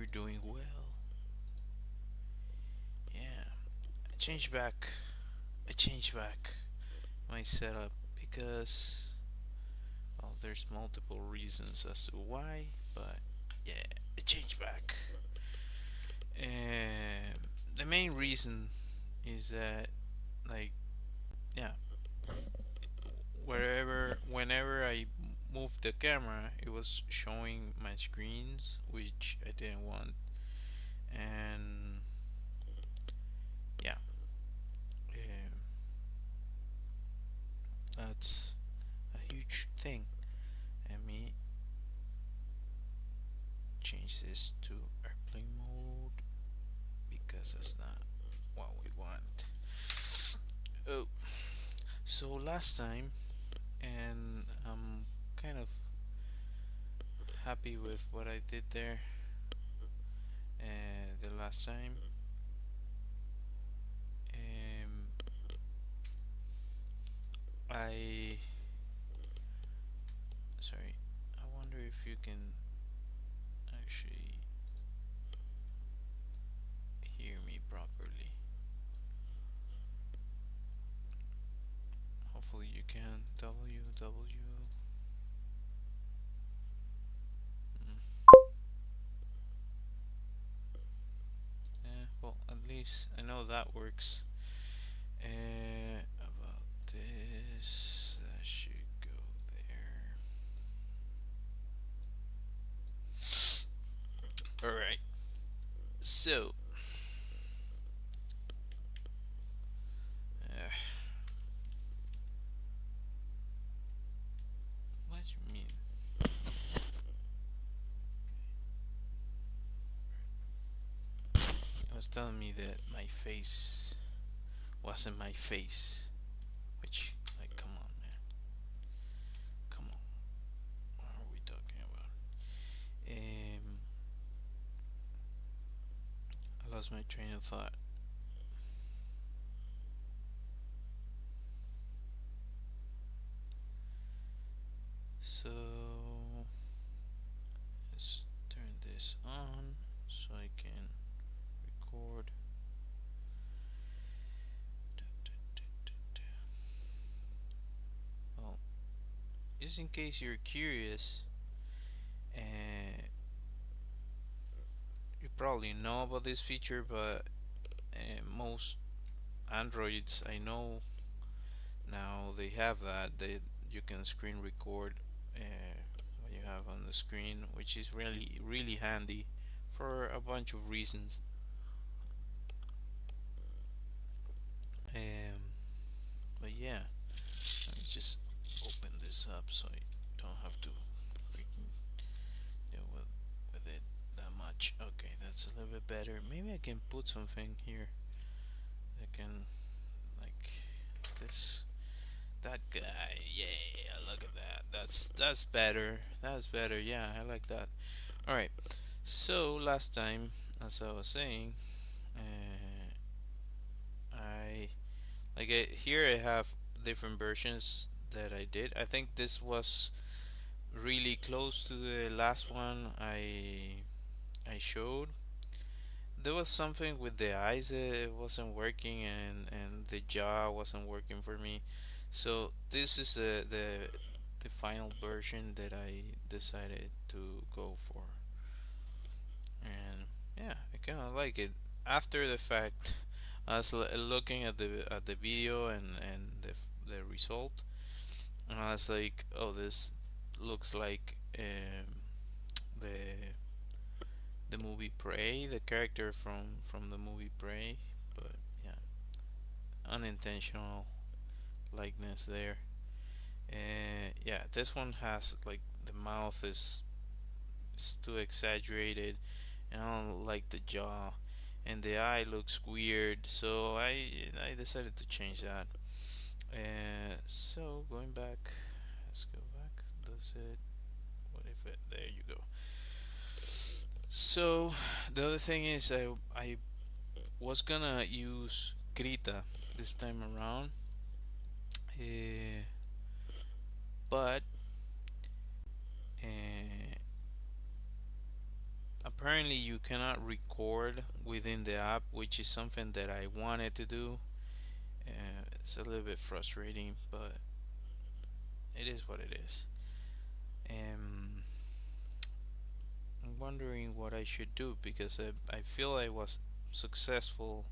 you're doing well. Yeah, I changed back. I changed back my setup because, well, there's multiple reasons as to why, but yeah, I changed back. And the main reason is that, like, yeah, whenever I moved the camera, it was showing my screens, which I didn't want, and yeah, um, that's a huge thing. Let me change this to airplane mode because that's not what we want. Oh, so last time, and I'm kind of happy with what I did there. The last time, um, I sorry. I wonder if you can actually hear me properly. Hopefully you can. Yeah, well, at least I know that works. About this, that should go there. All right. So, uh, what do you mean? It was telling me that my face wasn't my face, which, like, come on, man, come on. What are we talking about? I lost my train of thought. So let's turn this on so I can record. Well, just in case you're curious, uh, you probably know about this feature, but most Androids I know now they have that. They You can screen record what you have on the screen, which is really handy for a bunch of reasons. Um, but yeah, let me just open this up so I don't have to freaking deal with it that much. Okay, that's a little bit better. Maybe I can put something here that can, like, this, that guy. Yeah, look at that. That's better. That's better. Yeah, I like that. All right. So last time, as I was saying, uh, I here I have different versions that I did. I think this was really close to the last one I showed. There was something with the eyes that it wasn't working, and the jaw wasn't working for me. So this is the final version that I decided to go for, and yeah, I kind of like it. After the fact, I was looking at the video and the result, and I was like, oh, this looks like the the movie Prey, the character from the movie Prey, but yeah, unintentional likeness there. And yeah, this one has, like, the mouth is too exaggerated, and I don't like the jaw, and the eye looks weird. So I decided to change that. So going back, let's go back. Does it? What if it? There you go. So the other thing is I was gonna use Krita this time around, uh, but uh, apparently you cannot record within the app, which is something that I wanted to do. It's a little bit frustrating, but it is what it is. Um, I'm wondering what I should do because I feel I was successful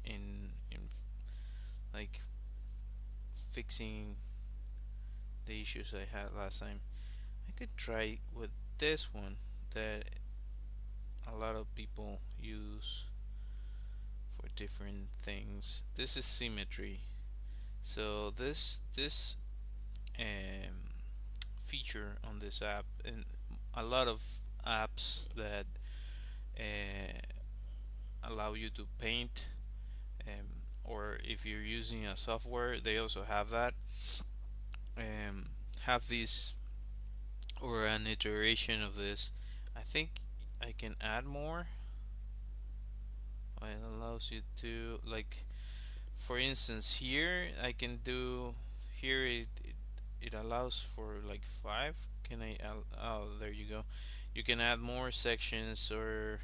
in like fixing the issues I had last time. I could try with this one that a lot of people use for different things. This is symmetry. So this um, feature on this app and a lot of apps that uh, allow you to paint, or if you're using a software, they also have that. Have this or an iteration of this. I think I can add more. It allows you to like, for instance, here I can do here it allows for like five. Can I? Oh, there you go. You can add more sections or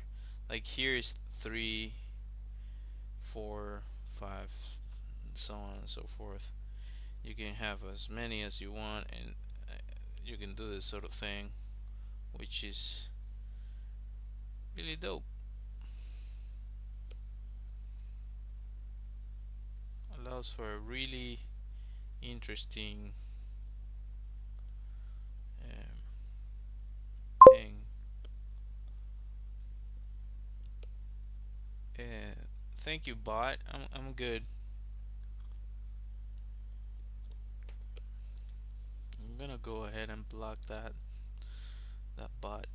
like here is three, four, five, and so on and so forth. You can have as many as you want, and you can do this sort of thing, which is really dope. Allows for a really interesting um, thing. Thank you, bot. I'm good. I'm gonna go ahead and block that bot.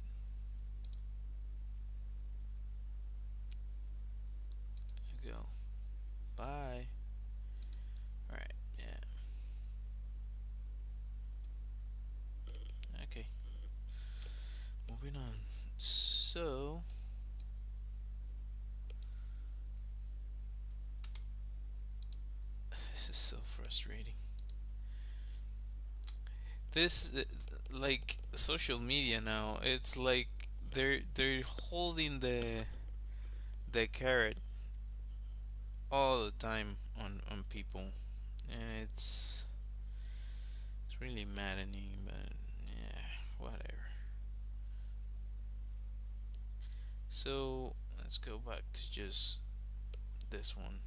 There you go. Bye. All right. Yeah. Okay. Moving on. So this is so frustrating. This like social media now. It's like they're holding the carrot all the time on people, and it's really maddening. But yeah, whatever. So let's go back to just this one.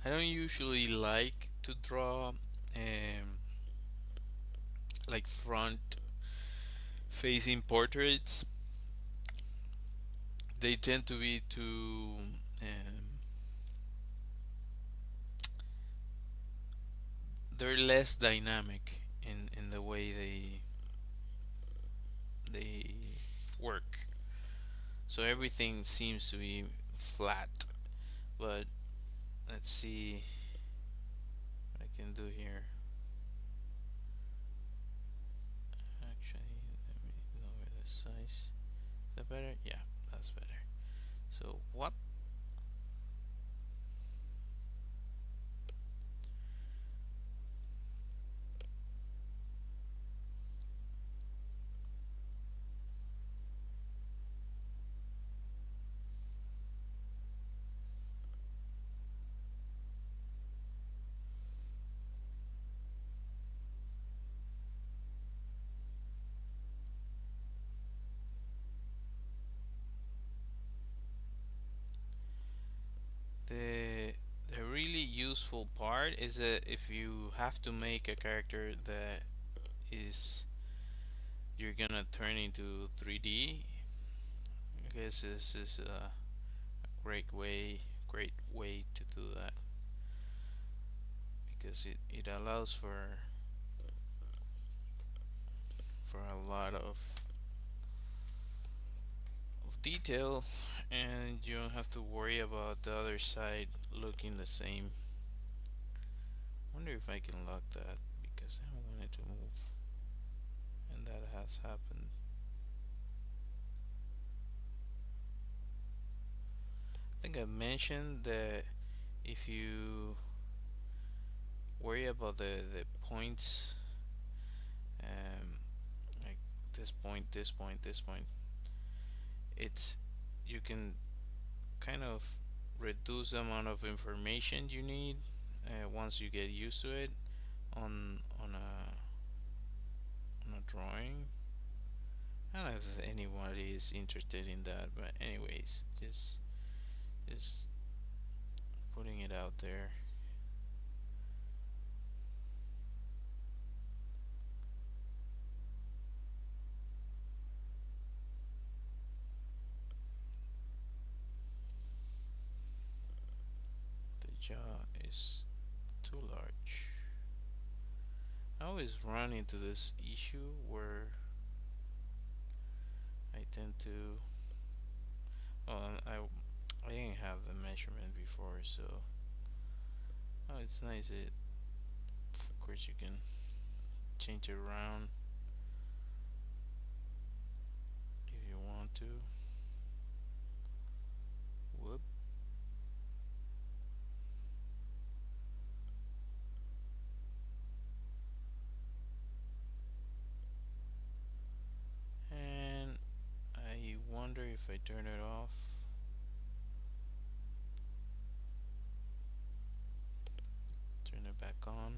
I don't usually like to draw like front facing portraits. They tend to be too they're less dynamic in the way they work. So everything seems to be flat. But let's see what I can do here. Actually, let me lower the size. Is that better? Yeah, that's better. So what? The the really useful part is that if you have to make a character that is you're gonna turn into 3D, I guess this is a great way to do that because it allows for a lot of detail, and you don't have to worry about the other side looking the same. Wonder if I can lock that because I don't want it to move, and that has happened. I think I mentioned that if you worry about the points, um, like this point, this point, this point, it's you can kind of reduce the amount of information you need once you get used to it on a drawing. I don't know if anybody is interested in that, but anyways, just putting it out there. The jaw is too large. I always run into this issue where I tend to. Well, I didn't have the measurement before, so it's nice. It of course you can change it around if you want to. Whoop. And I wonder if I turn it off. Turn it back on.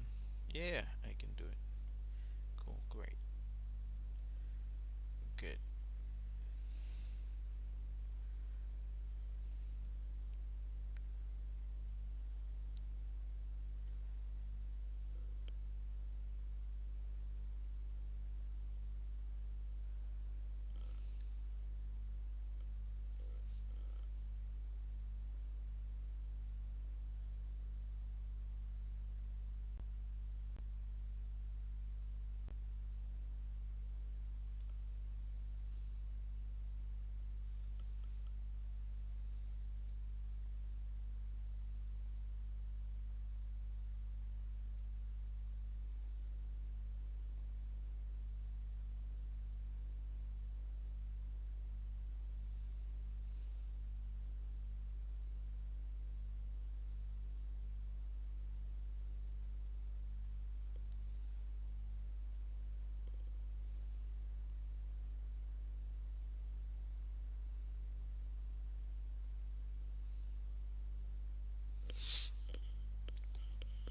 Yeah, I can do it. Cool, great, good.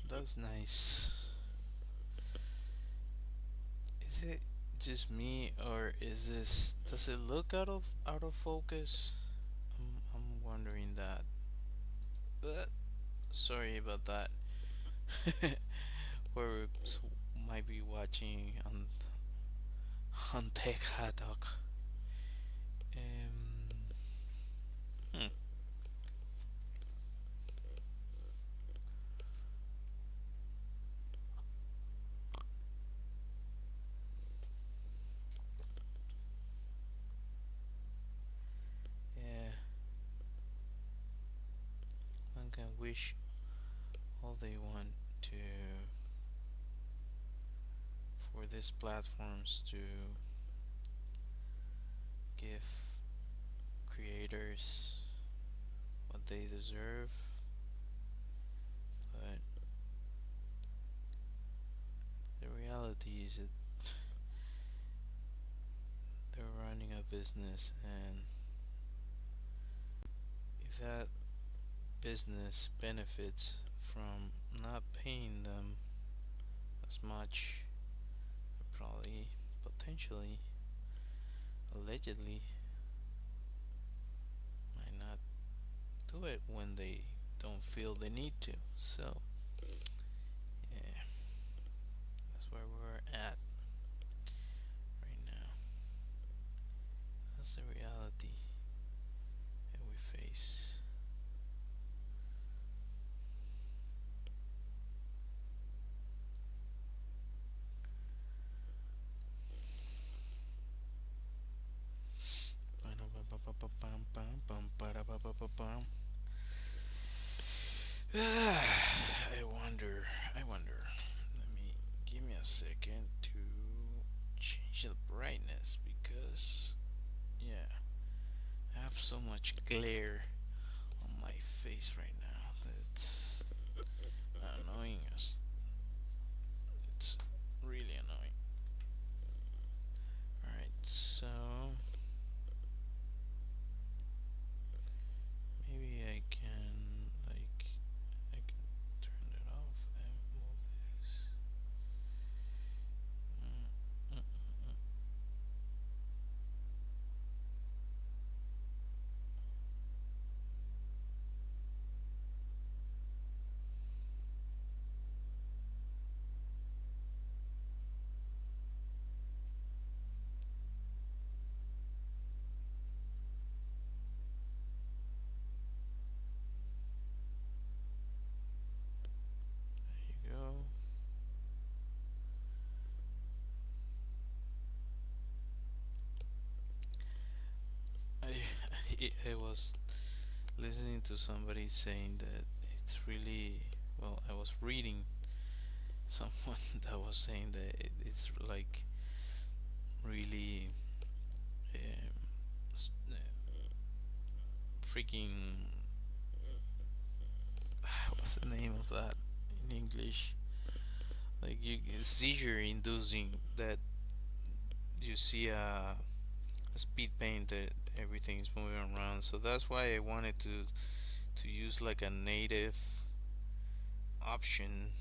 That's nice. Is it just me, or is this? Does it look out of focus? I'm wondering that. Sorry about that. Or might be watching on Tech Haddock. Um, hmm. Yeah, one can wish all they want to for these platforms to give creators what they deserve, but the reality is that they're running a business, and if that business benefits from not paying them as much, probably, potentially, allegedly, might not do it when they don't feel the need to. So, yeah, that's where we're at right now. That's the reality that we face. I wonder. I wonder. Give me a second to change the brightness because, yeah, I have so much glare on my face right now that it's annoying us. It's really annoying. Alright, so I was listening to somebody saying that it's really, well, I was reading someone that was saying that it's like really um, freaking, what's the name of that in English? Like you seizure inducing, that you see a speed paint that everything is moving around. So that's why I wanted to use like a native option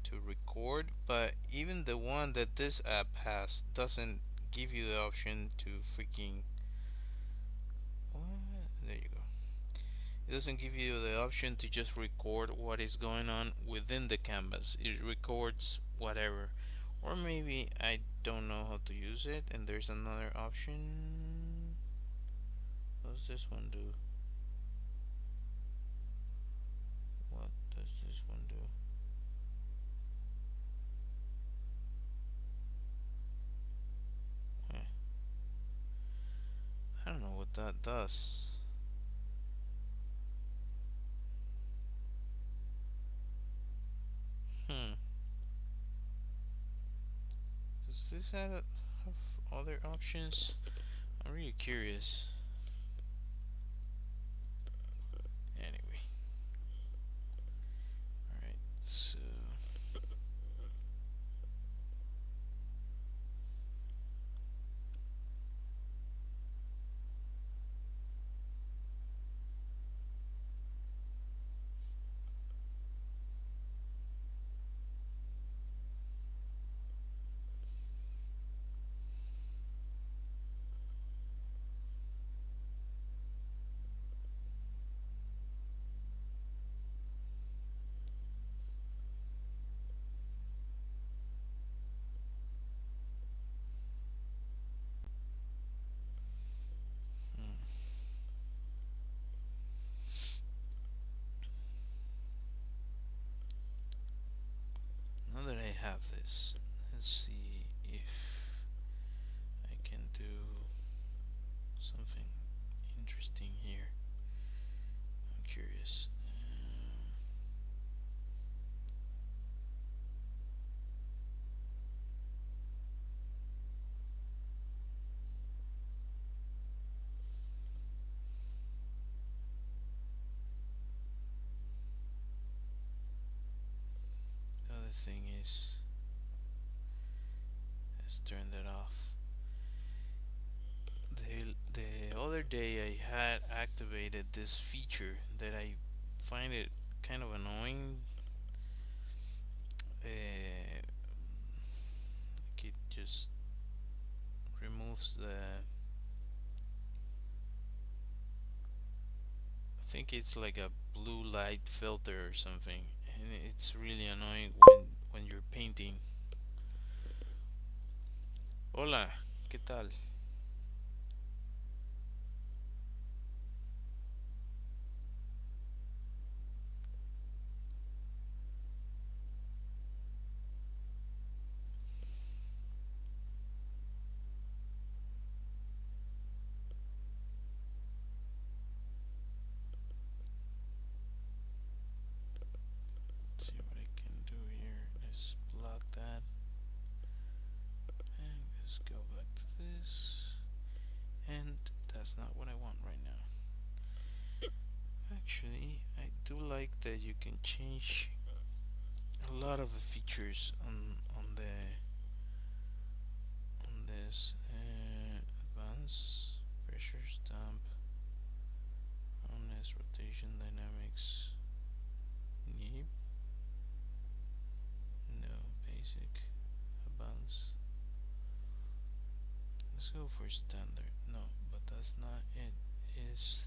to record, but even the one that this app has doesn't give you the option to freaking, what? There you go. It doesn't give you the option to just record what is going on within the canvas. It records whatever. Or maybe I don't know how to use it and there's another option. What does this one do? What does this one do? Huh. I don't know what that does. Hmm. Does this have other options? I'm really curious. Anyway, alright, so hmm. Now that I have this, let's see if I can do something interesting here. I'm curious. The other thing is, let's turn that off. The other day I had activated this feature that I find it kind of annoying. Like it just removes the. I think it's like a blue light filter or something, and it's really annoying when you're painting. Hola, ¿qué tal? Let's see what I can do here. Let's block that, and let's go back to this. And that's not what I want right now. Actually, I do like that you can change a lot of the features on this advanced pressure stamp, roundness, rotation, dynamics. Yep. No, basic, advanced. Let's go for standard. No, but that's not it. Is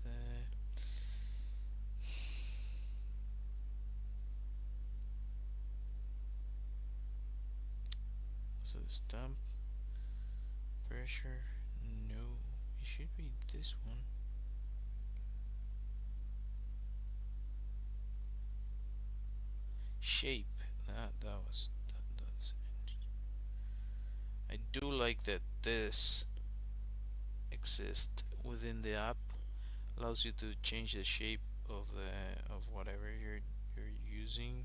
so stamp pressure? No, it should be this one. Shape. That's it. I do like that this exists within the app. allows you to change the shape of whatever you're using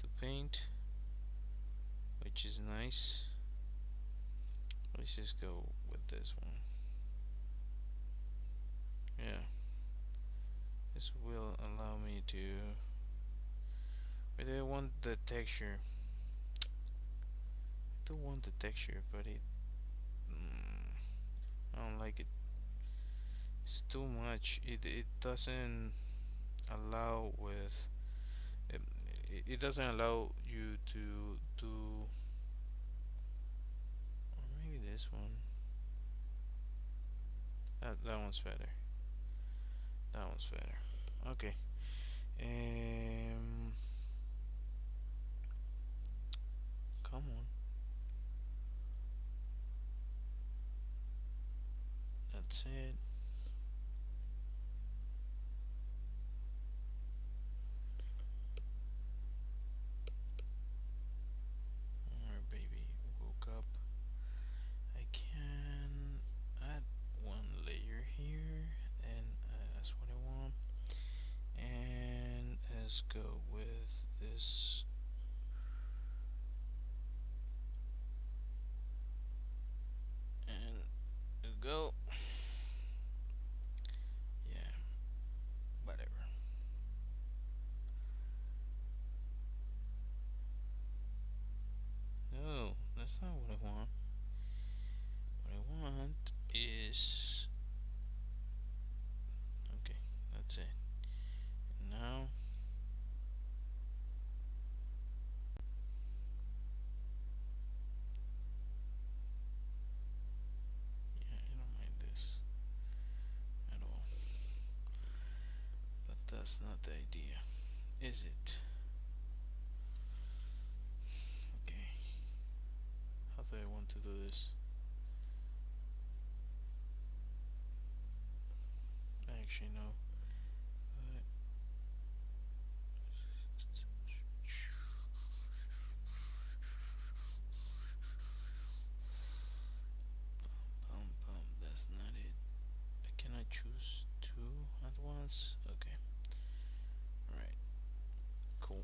to paint, which is nice. Let's just go with this one. Yeah, this will allow me to. But I want the texture. I don't want the texture, but I don't like it. It's too much. It doesn't allow with. It, it doesn't allow you to do. Or maybe this one. That one's better. That one's better. Okay. Um. Come on. That's it. Our baby woke up. I can add one layer here, and that's what I want. And let's go with this. And go. Yeah, whatever. No, that's not what I want. What I want is. Okay, that's it. Now. Yeah, I don't mind this at all. But that's not the idea, is it? Okay. How do I want to do this? Actually, no. But that's not it. Can I choose two at once? Okay. Alright. Cool.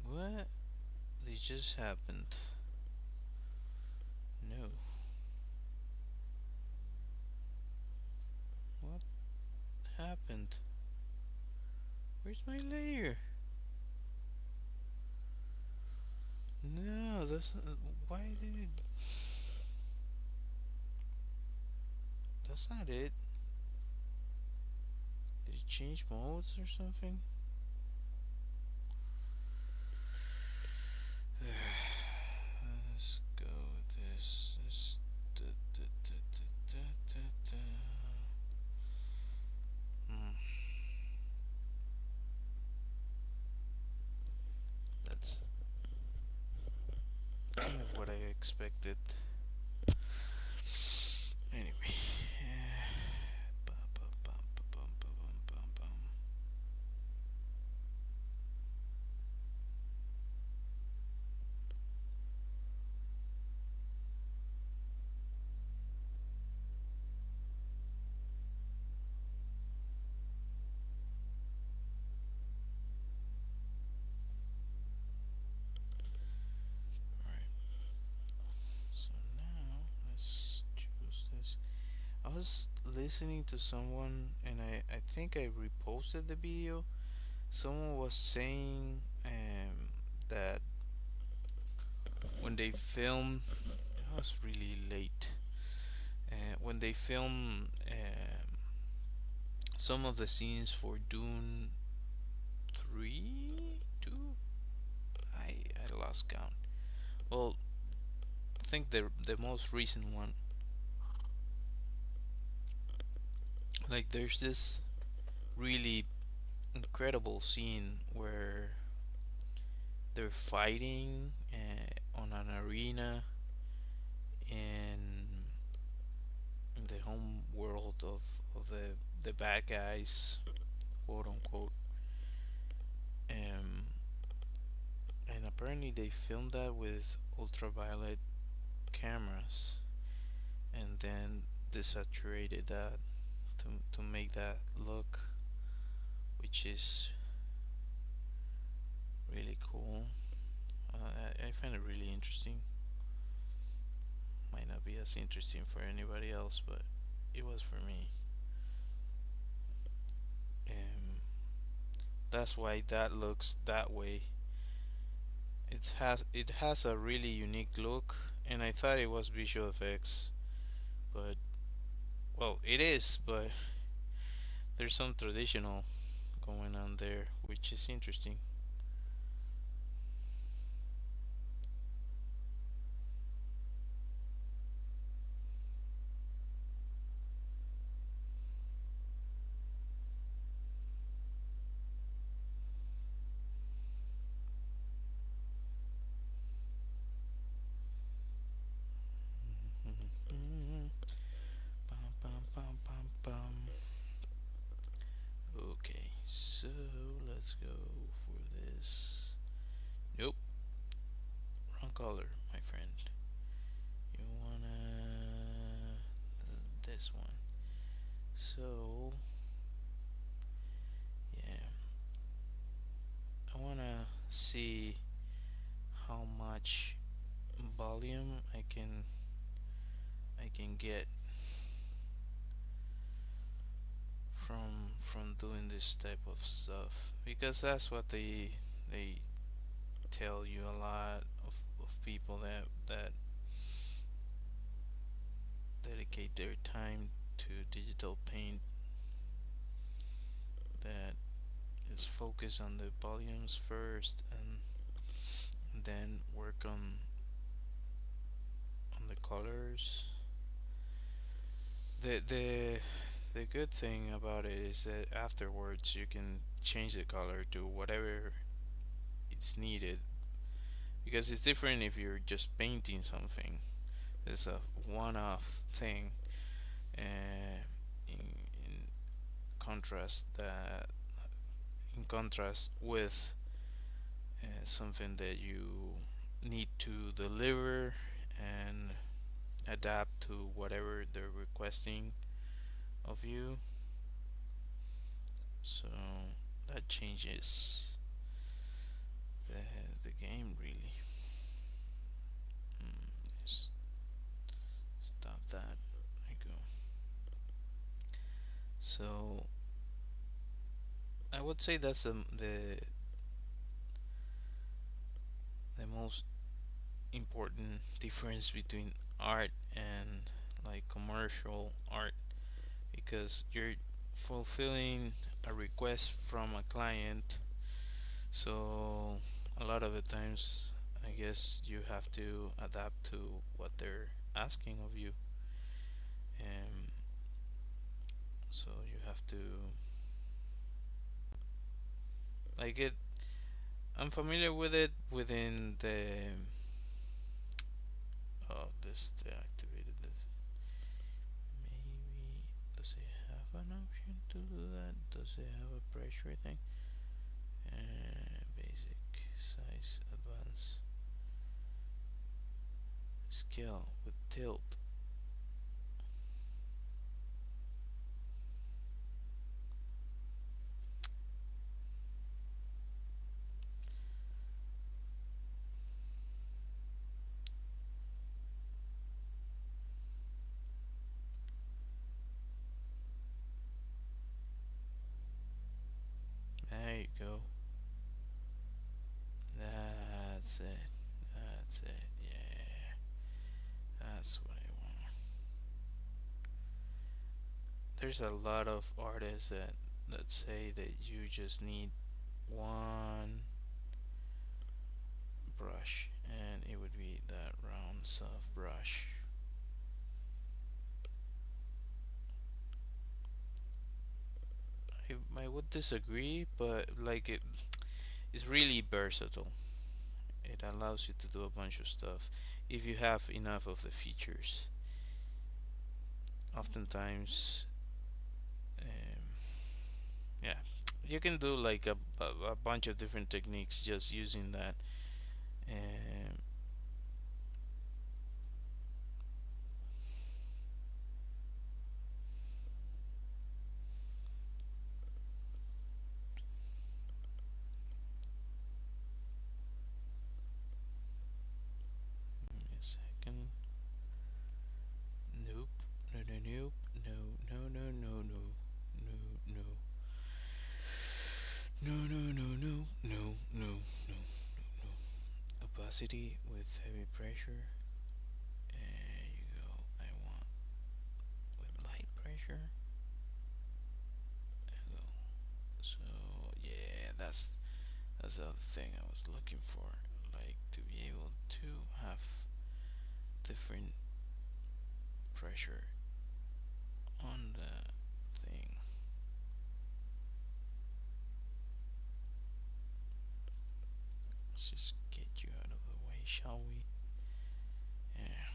What? They just happened. No. What happened? Where's my layer? No, that's not, why did it? That's not it. Did it change modes or something? Let's go with this. Da, da, da, da, da, da, da. Hmm. That's kind of what I expected. Anyway. Ba, ba, bum, ba, bum, ba, bum, bum, bum. Alright. So now let's choose this. I was listening to someone and I think I reposted the video. Someone was saying that when they film, it was really late. When they film some of the scenes for Dune 3, 2, I lost count. Well, I think the most recent one. Like there's this really incredible scene where they're fighting on an arena in the home world of the bad guys, quote unquote. Um, and apparently they filmed that with ultraviolet cameras and then desaturated that to make that look, which is really cool. I find it really interesting. Might not be as interesting for anybody else, but it was for me. Um, that's why that looks that way. It has a really unique look, and I thought it was visual effects, but well, it is. But there's some traditional going on there, which is interesting. Bum, bum, bum, bum, bum. Okay, so let's go for this. Nope, wrong color, my friend. You wanna this one. So yeah, I wanna see how much volume I can get from doing this type of stuff because that's what they tell you a lot of people that dedicate their time to digital paint that is focus on the volumes first and then work on the colors. The good thing about it is that afterwards you can change the color to whatever it's needed because it's different if you're just painting something. It's a one-off thing, in contrast that in contrast with something that you need to deliver and adapt to whatever they're requesting of you. So that changes the the game really. Mm, stop that. I go. So I would say that's the most important difference between art and like commercial art because you're fulfilling a request from a client. So a lot of the times, I guess you have to adapt to what they're asking of you. Um, so you have to like it. I'm familiar with it within the this deactivated this. Maybe does it have an option to do that? Does it have a pressure thing? Basic size advanced scale with tilt. There you go. That's it. That's it. Yeah. That's what I want. There's a lot of artists that say that you just need one brush and it would be that round soft brush. I would disagree, but like it's really versatile. It allows you to do a bunch of stuff if you have enough of the features. Oftentimes, um, yeah, you can do like a bunch of different techniques just using that. Um, Give me a second. Nope. No, no, nope. No, no, no, no, no. No, no. No, no, no, no, no, no, no, no. Opacity with heavy pressure. There you go. I want with light pressure. There you go. So yeah, that's the other thing I was looking for. Like to be able to have different pressure on the thing. Let's just get you out of the way, shall we? Yeah.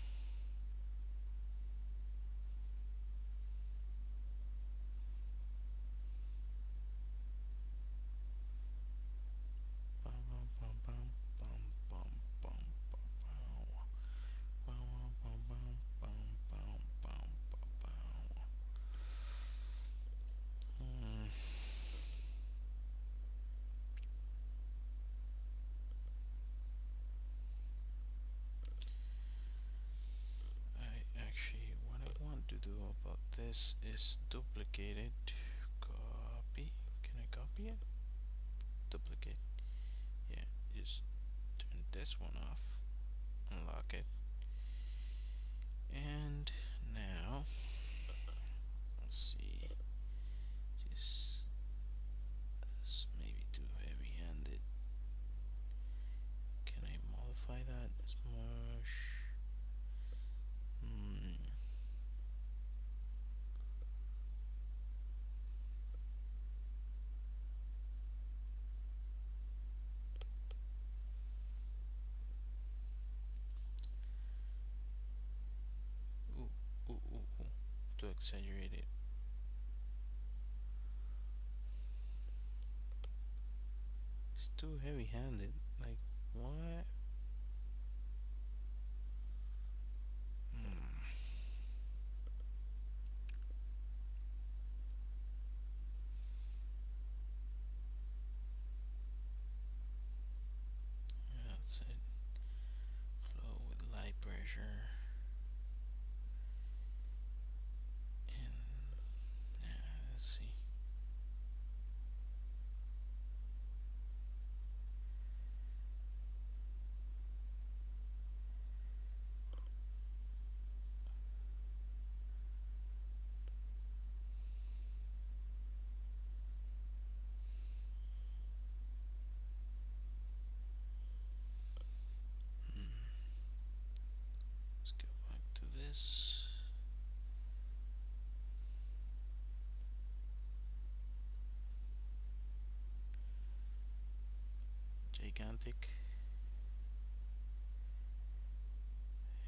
Bum, bum, bum, bum, bum, bum, bum, bum, bum. Bum, bum, bum, bum, bum, bum, bum, bum. Hmm. What I want to do about this is duplicate it. Copy. Can I copy it? Duplicate. Yeah, just turn this one off. Unlock it. And now, let's see. Just this maybe too heavy handed. Can I modify that? Smush. Hmm. Ooh, ooh, ooh, ooh. Too exaggerated. It's too heavy handed. Like, what? Hmm. That's it. Flow with light pressure. And let's see. Hmm. Let's go back to this. Gigantic.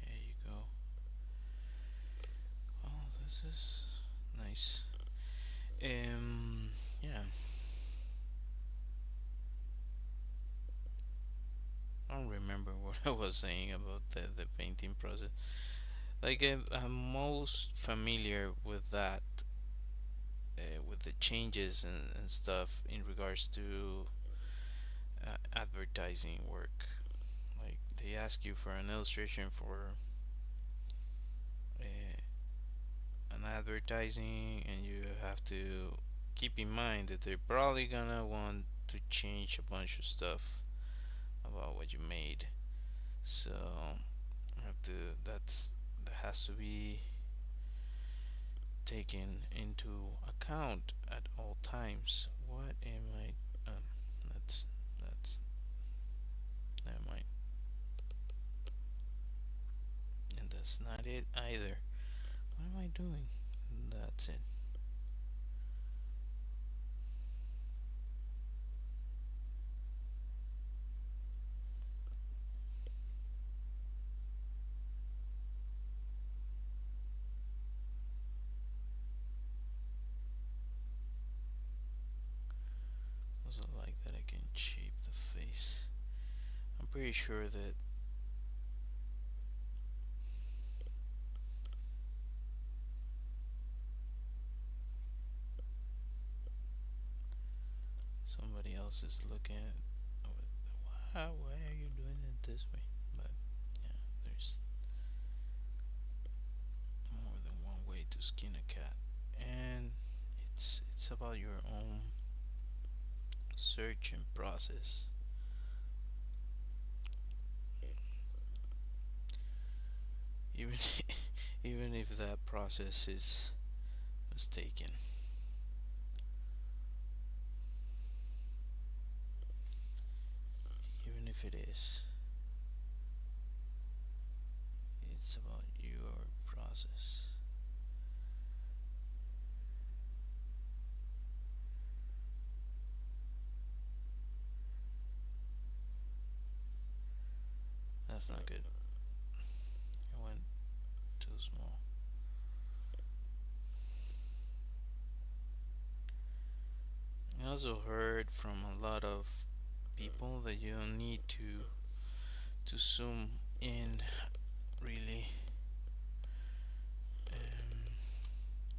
There you go. Oh, this is nice. Yeah. I don't remember what I was saying about the painting process. Like I'm most familiar with that, with the changes and stuff in regards to advertising work. Like they ask you for an illustration for an advertising, and you have to keep in mind that they're probably gonna want to change a bunch of stuff about what you made. So you have to that has to be taken into account at all times. What am I? That's never mind. And that's not it either. What am I doing? That's it. Also like that I can shape the face. I'm pretty sure that somebody else is looking at why are you doing it this way? But yeah, there's more than one way to skin a cat. And it's about your own search and process. Even even if that process is mistaken. Even if it is, it's about your process. That's not good. I went too small. I also heard from a lot of people that you don't need to zoom in really.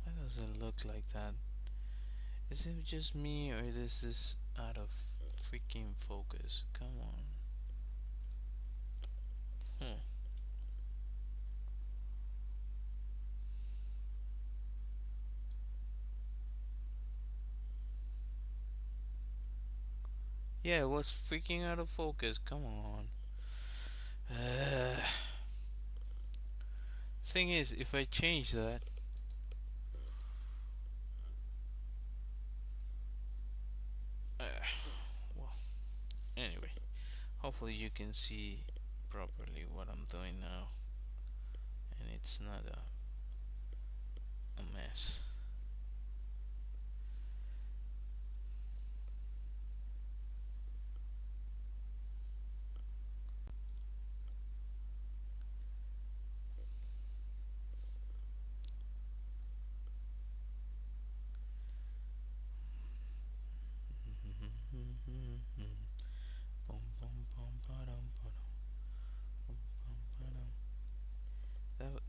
Why does it look like that? Is it just me or is this out of freaking focus? Come on. Hmm. Yeah, it was freaking out of focus. Come on. Uh, thing is, if I change that, uh, well, anyway, hopefully you can see properly what I'm doing now, and it's not a mess.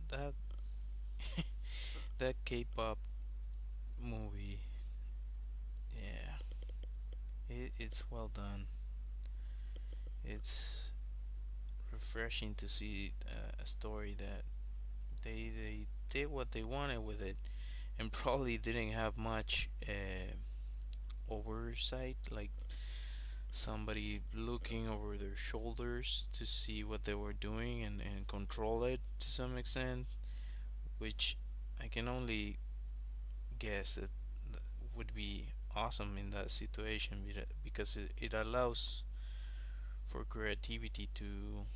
That that K-pop movie, yeah, it's well done. It's refreshing to see a story that they did what they wanted with it, and probably didn't have much oversight, like somebody looking over their shoulders to see what they were doing and control it to some extent, which I can only guess that would be awesome in that situation because it allows for creativity to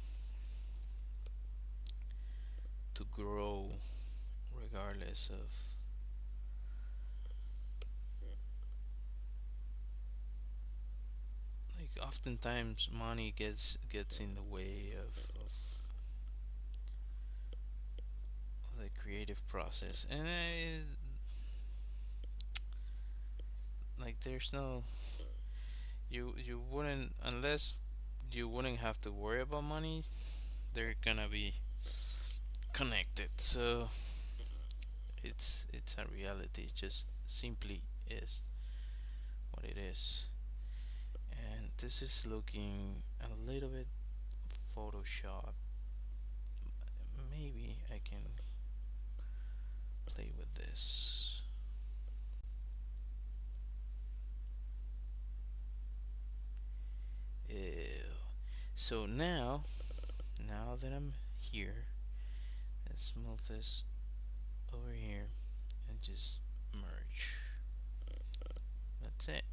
grow regardless of, like, oftentimes money gets in the way of the creative process, and like there's no, you wouldn't, unless you wouldn't have to worry about money, they're gonna be connected. So it's a reality. It just simply is what it is. And this is looking a little bit Photoshop. Maybe I can play with this. Ew. So now that I'm here, let's move this over here and just merge. That's it.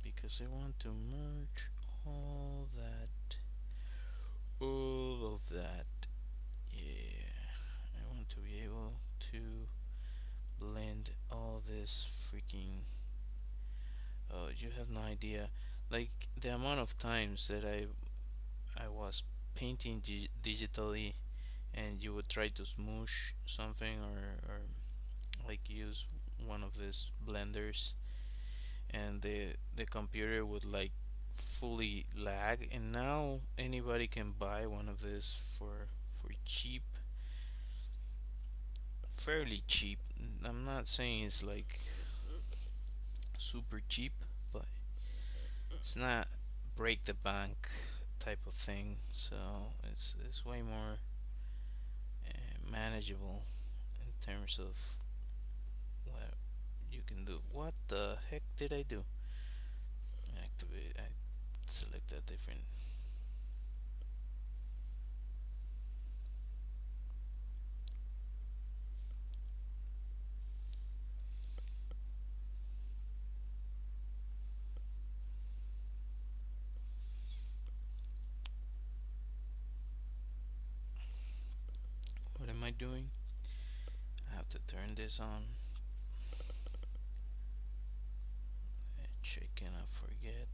Because I want to merge all of that. Yeah, I want to be able to blend all this freaking. Oh, you have no idea. Like the amount of times that I was painting digitally, and you would try to smoosh something or like use one of these blenders, and the computer would like fully lag. And now anybody can buy one of these for cheap, fairly cheap. I'm not saying it's like super cheap, but it's not break the bank type of thing. So it's way more manageable in terms of what you can do. What the heck did I do? Activate. I select a different. What am I doing? I have to turn this on. Check and I forget.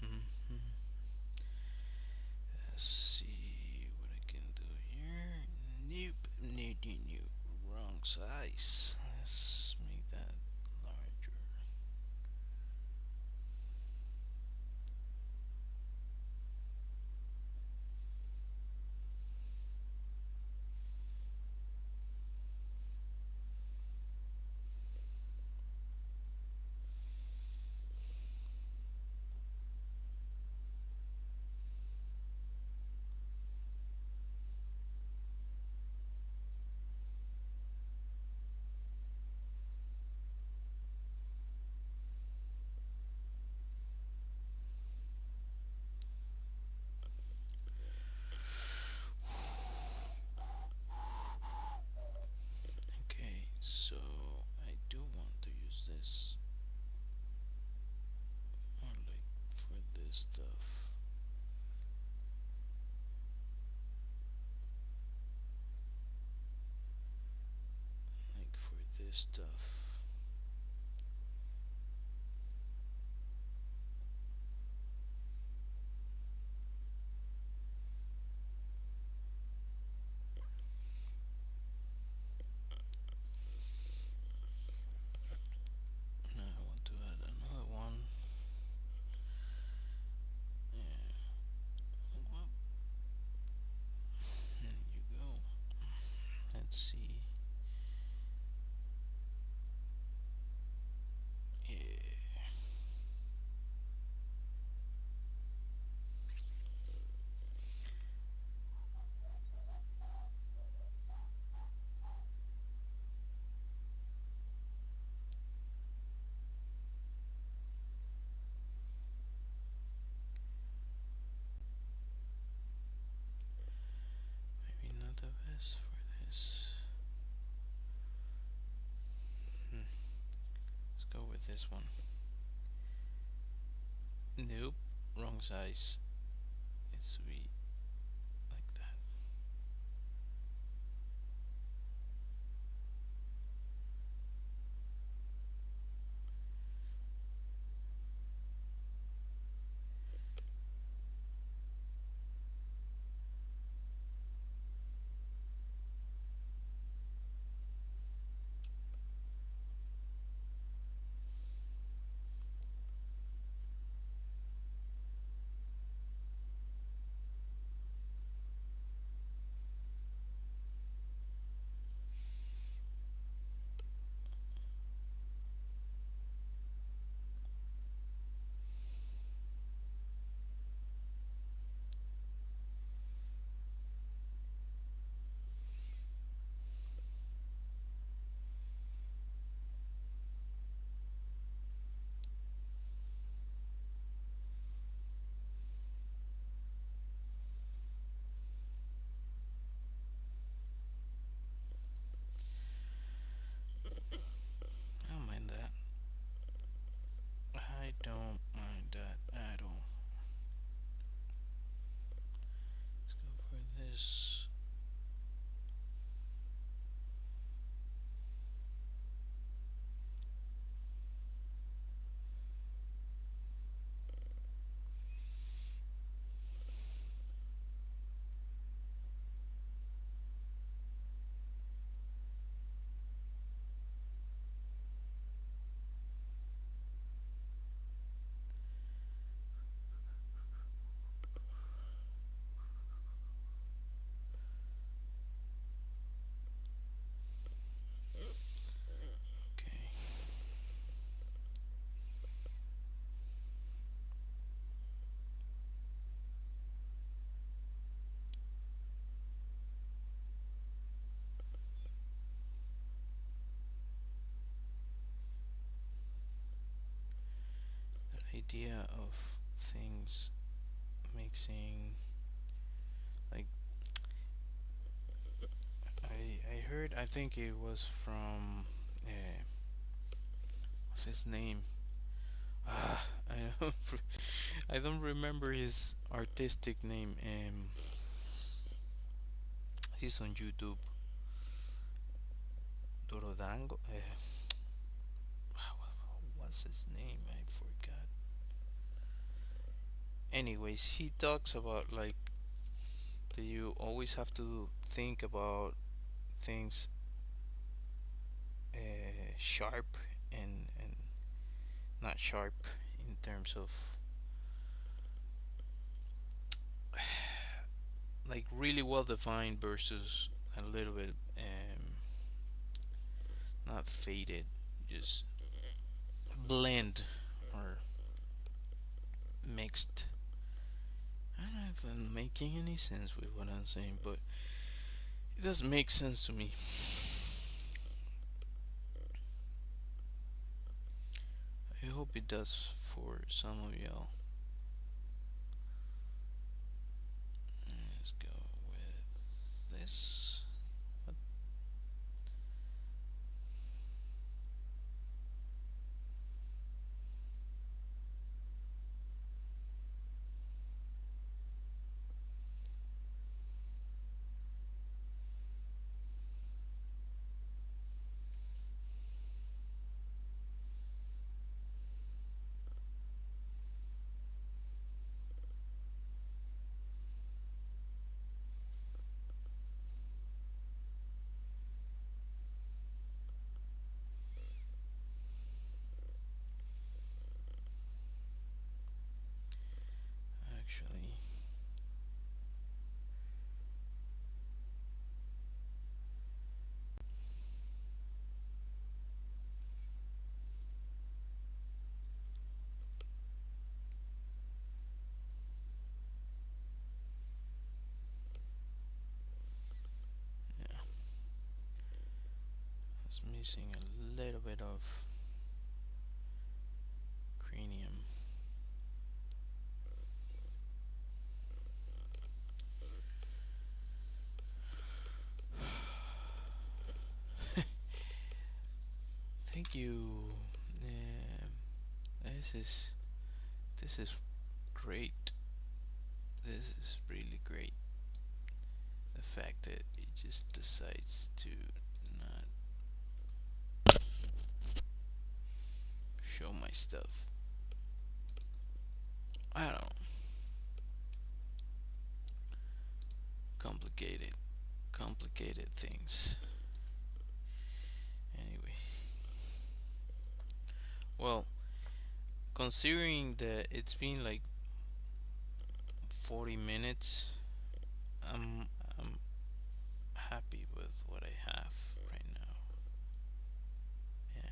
Mm-hmm. Let's see what I can do here. Nope, nope, nope, nope. Wrong size. Let's make that larger. Okay, so I do want to use this more like for this stuff. Like for this stuff. Now I want to add another one. Yeah. Well, there you go. Let's see. Yeah. Maybe not the best for this. Hmm. Let's go with this one. Nope, wrong size. It's to be like that. idea of things mixing. Like I heard. I think it was from. What's his name? I don't. I don't remember his artistic name. He's on YouTube. Dorodango. What's his name? I forgot. Anyways, he talks about like that you always have to think about things sharp and not sharp in terms of like really well defined versus a little bit not faded, just blend or mixed. I don't know if I'm making any sense with what I'm saying, but it does make sense to me. I hope it does for some of y'all. Let's go with this. What? Actually, yeah, I was missing a little bit of cranium. Thank you. Um, this is this is great. This is really great. The fact that it just decides to not show my stuff. I don't know. Complicated, complicated things. Anyway, well, considering that it's been like 40 minutes, I'm happy with what I have right now. Yeah,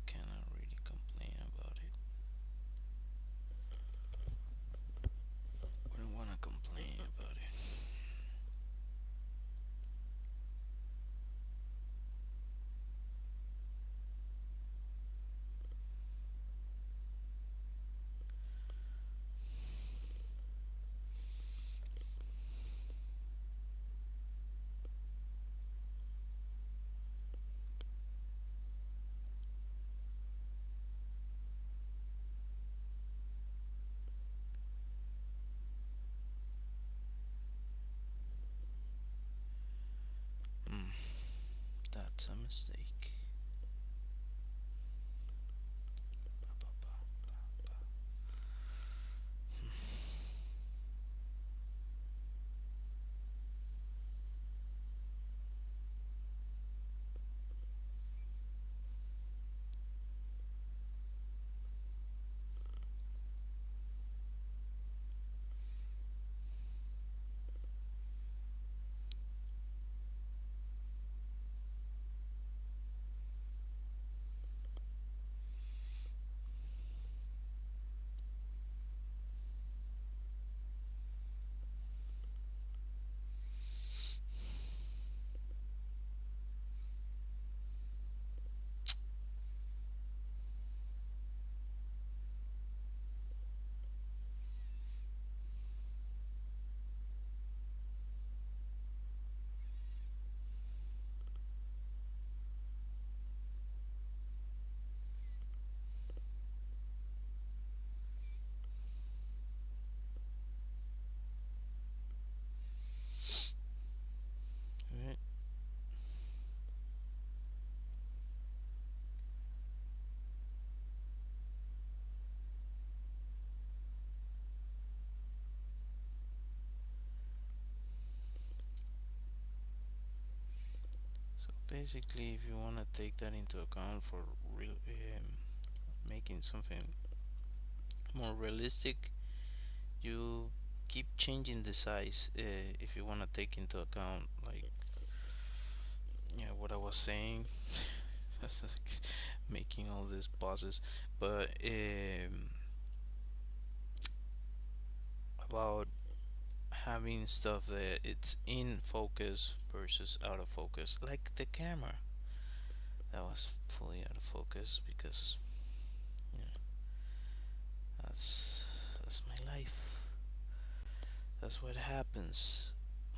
cannot really complain about it. Wouldn't want to complain about it. Mm, that's a mistake. So basically, if you want to take that into account for real, making something more realistic, you keep changing the size. If you want to take into account, like, yeah, what I was saying, making all these pauses, but about having stuff that it's in focus versus out of focus, like the camera that was fully out of focus because you know that's my life. That's what happens,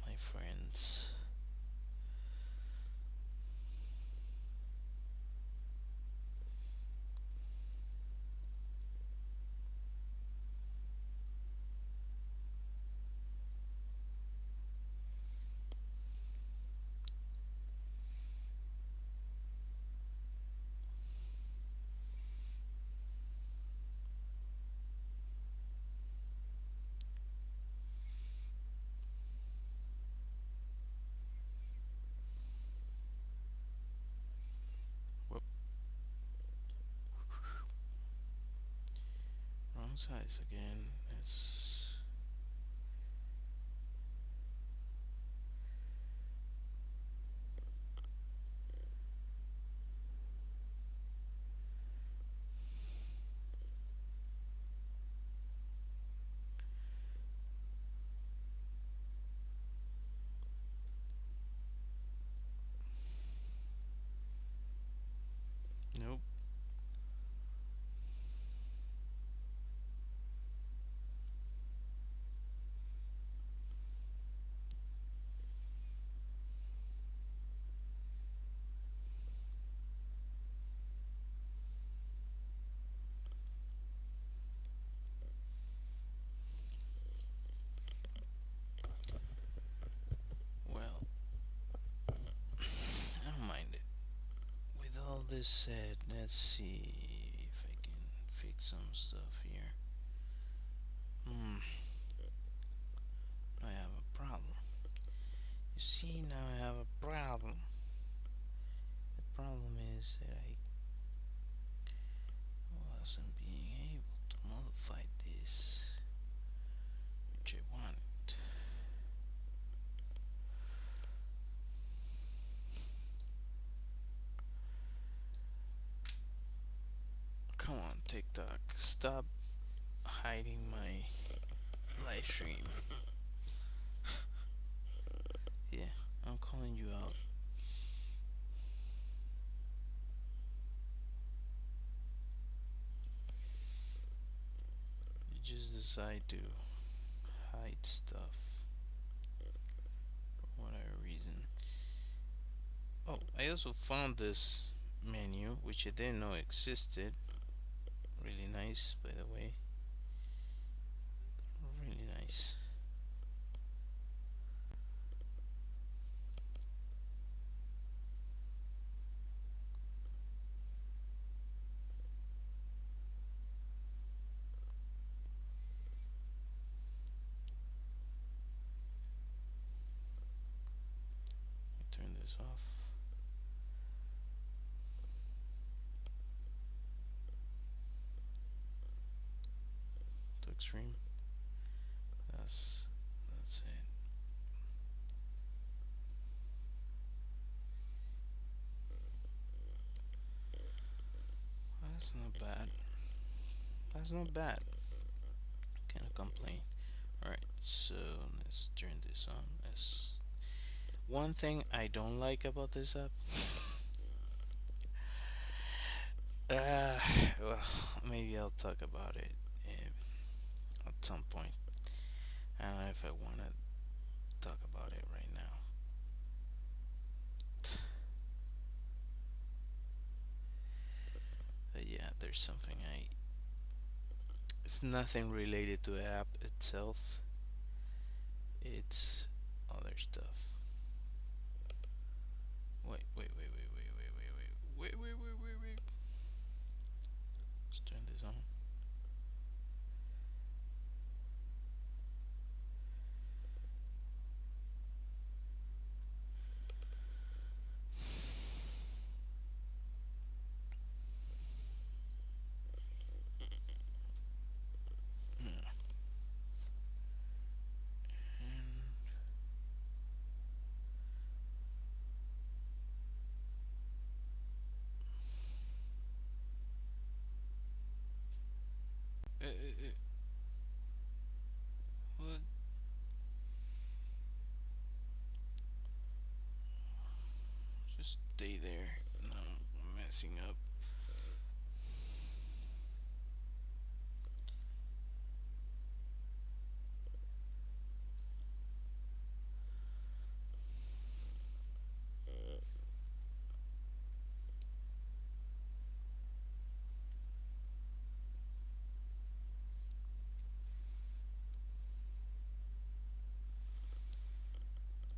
my friends. Whoop, wrong size again. It's nope. Well, I don't mind it. With all this said, let's see if I can fix some stuff here. Hmm, I have a problem. You see, now I have a problem. The problem is that I wasn't being able to modify this, which I wanted. Come on, TikTok, stop hiding my live stream. Yeah, I'm calling you out. You just decide to hide stuff for whatever reason. Oh, I also found this menu, which I didn't know existed. Really nice, by the way. Really nice. Turn this off to extreme. That's it. That's not bad. That's not bad. Can't complain. Alright, so let's turn this on. Let's One thing I don't like about this app, uh, well, maybe I'll talk about it at some point. I don't know if I want to talk about it right now. But yeah, there's something I. It's nothing related to the app itself. It's other stuff. Wait. Let's turn this on. stay there. No, I'm messing up.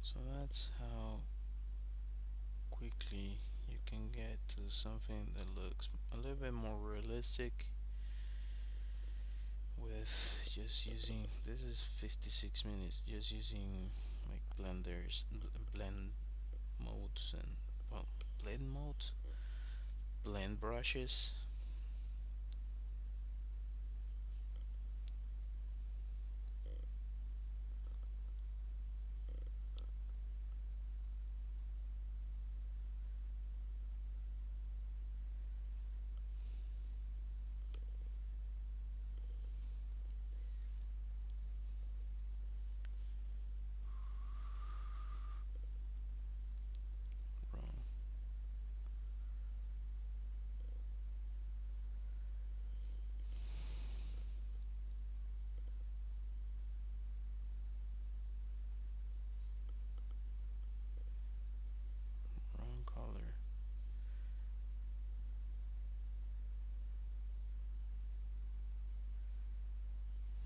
So that's how quickly you can get to something that looks a little bit more realistic with just using, this is 56 minutes, just using like blend modes and, well, blend modes, blend brushes. Wrong, wrong color.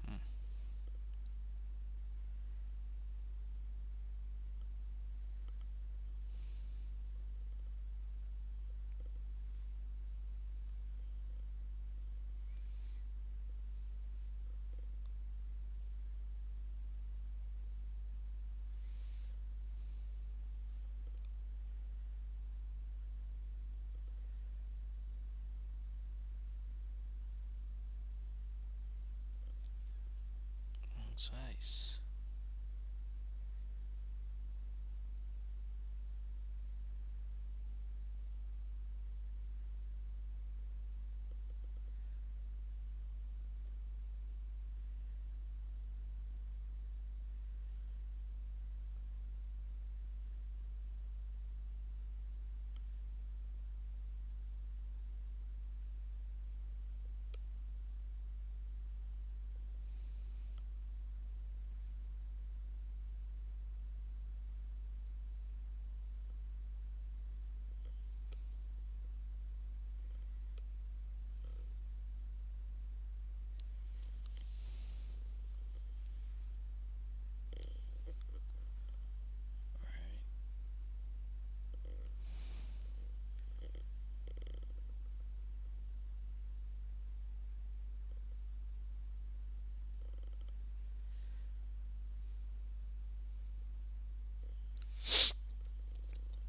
Hmm. Wrong size. Right.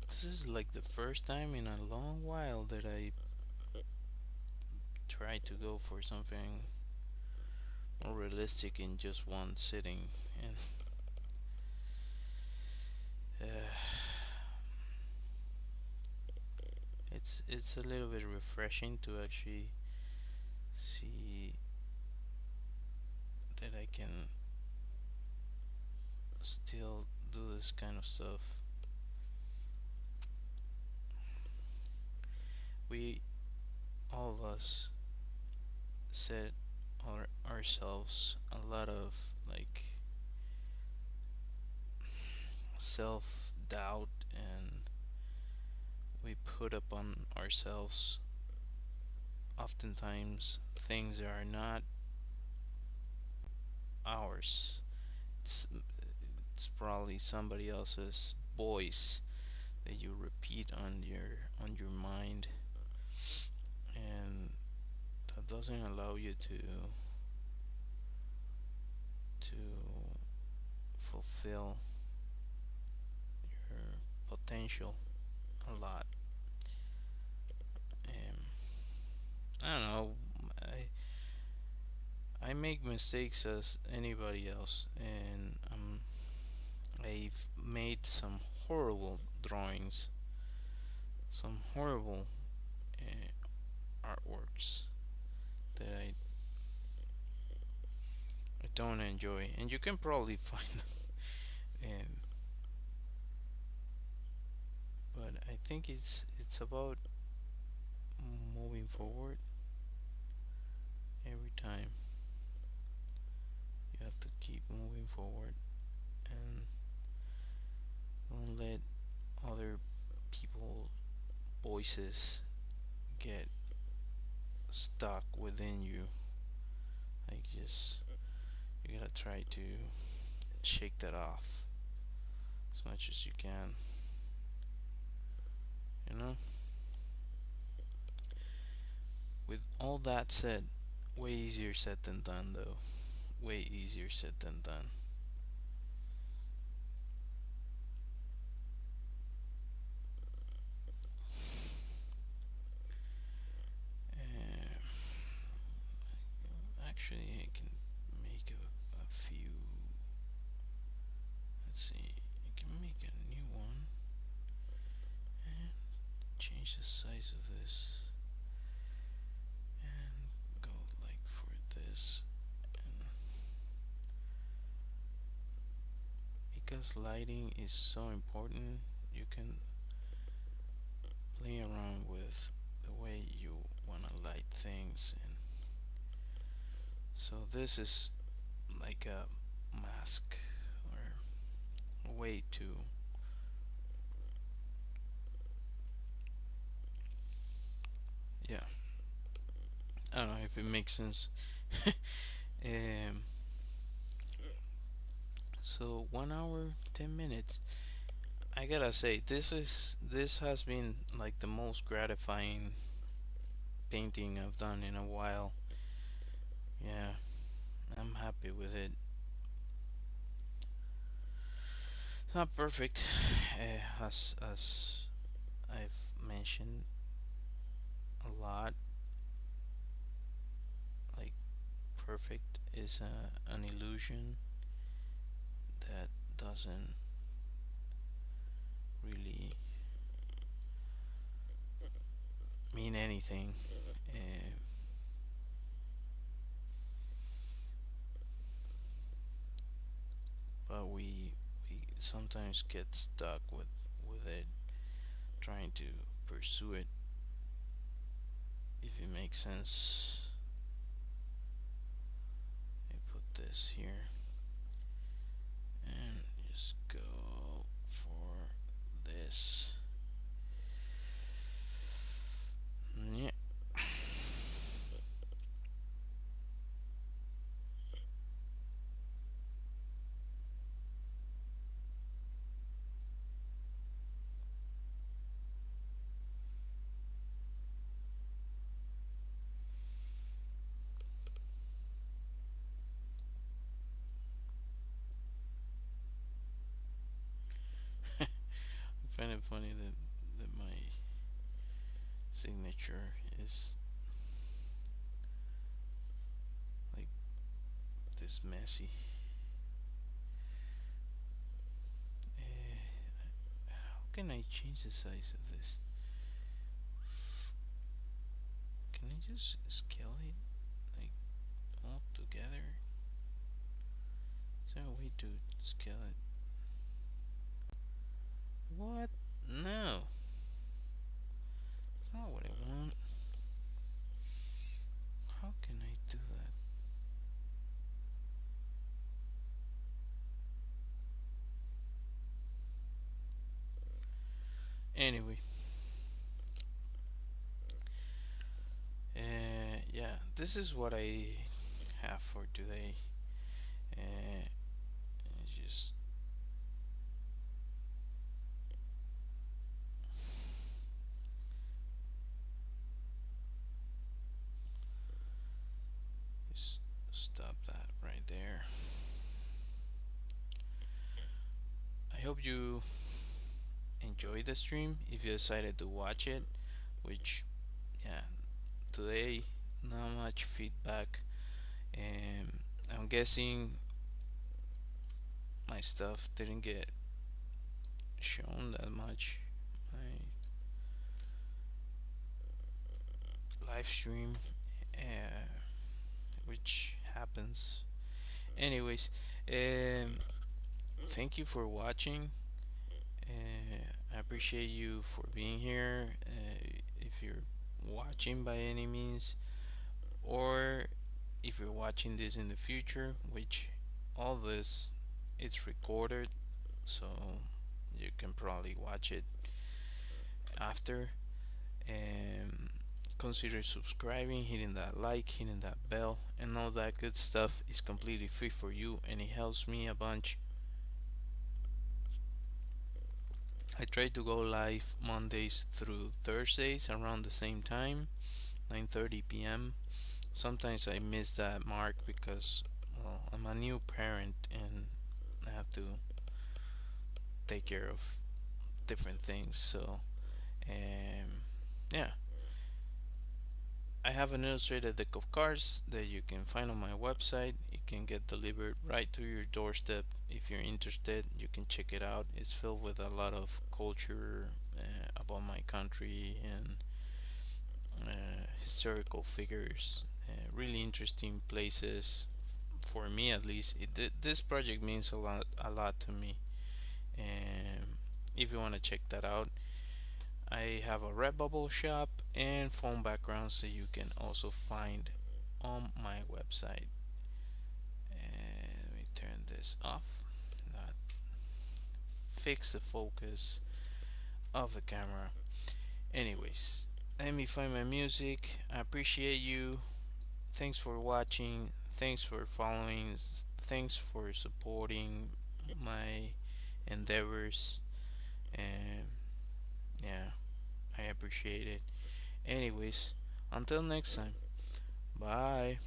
This is like the first time in a long while that I try to go for something more realistic in just one sitting, and it's a little bit refreshing to actually see that I can still do this kind of stuff. We, all of us, set ourselves a lot of like self doubt, and we put upon ourselves oftentimes things that are not ours. It's, it's probably somebody else's voice that you repeat on your mind, and that doesn't allow you to fulfill your potential a lot. And I don't know. I make mistakes as anybody else, and I've made some horrible drawings, some horrible artworks that I don't enjoy, and you can probably find them. And but I think it's about moving forward every time. You have to keep moving forward and don't let other people voices get stuck within you. Like just you gotta try to shake that off as much as you can. You know. With all that said, way easier said than done though. Way easier said than done. Uh, Actually, I can make a few. Let's see. I can make a new one and change the size of this and go like for this. And because lighting is so important, you can play around with the way you want to light things. And so this is like a mask or a way to, yeah, I don't know if it makes sense. um, so 1 hour 10 minutes. I gotta say this has been like the most gratifying painting I've done in a while. Yeah, I'm happy with it. It's not perfect, as I've mentioned a lot. Like perfect is an illusion that doesn't really mean anything. Uh, but we sometimes get stuck with it, trying to pursue it. If it makes sense, I put this here and just go for this. Yeah. I find it funny that my signature is like this messy. How can I change the size of this? Can I just scale it like all together? Is there a way to scale it? What? No, it's not what I want. How can I do that? Anyway, yeah, this is what I have for today. Just just stop that right there. I hope you enjoyed the stream. If you decided to watch it, which yeah, today not much feedback. Um, I'm guessing my stuff didn't get shown that much. My live stream, uh, which happens. Anyways, thank you for watching. I appreciate you for being here. If you're watching by any means, or if you're watching this in the future, which all this it's recorded, so you can probably watch it after. And consider subscribing, hitting that like, hitting that bell, and all that good stuff is completely free for you, and it helps me a bunch. I try to go live Mondays through Thursdays around the same time, 9:30 p.m. Sometimes I miss that mark because, well, I'm a new parent and I have to take care of different things. So, yeah, I have an illustrated deck of cards that you can find on my website. It can get delivered right to your doorstep. If you're interested, you can check it out. It's filled with a lot of culture about my country and historical figures, really interesting places. For me, at least, this project means a lot to me. And if you want to check that out, I have a Redbubble shop and phone backgrounds that you can also find on my website. And let me turn this off. That fix the focus of the camera. Anyways, let me find my music. I appreciate you. Thanks for watching. Thanks for following. Thanks for supporting my endeavors. And yeah, I appreciate it. Anyways, until next time. Bye.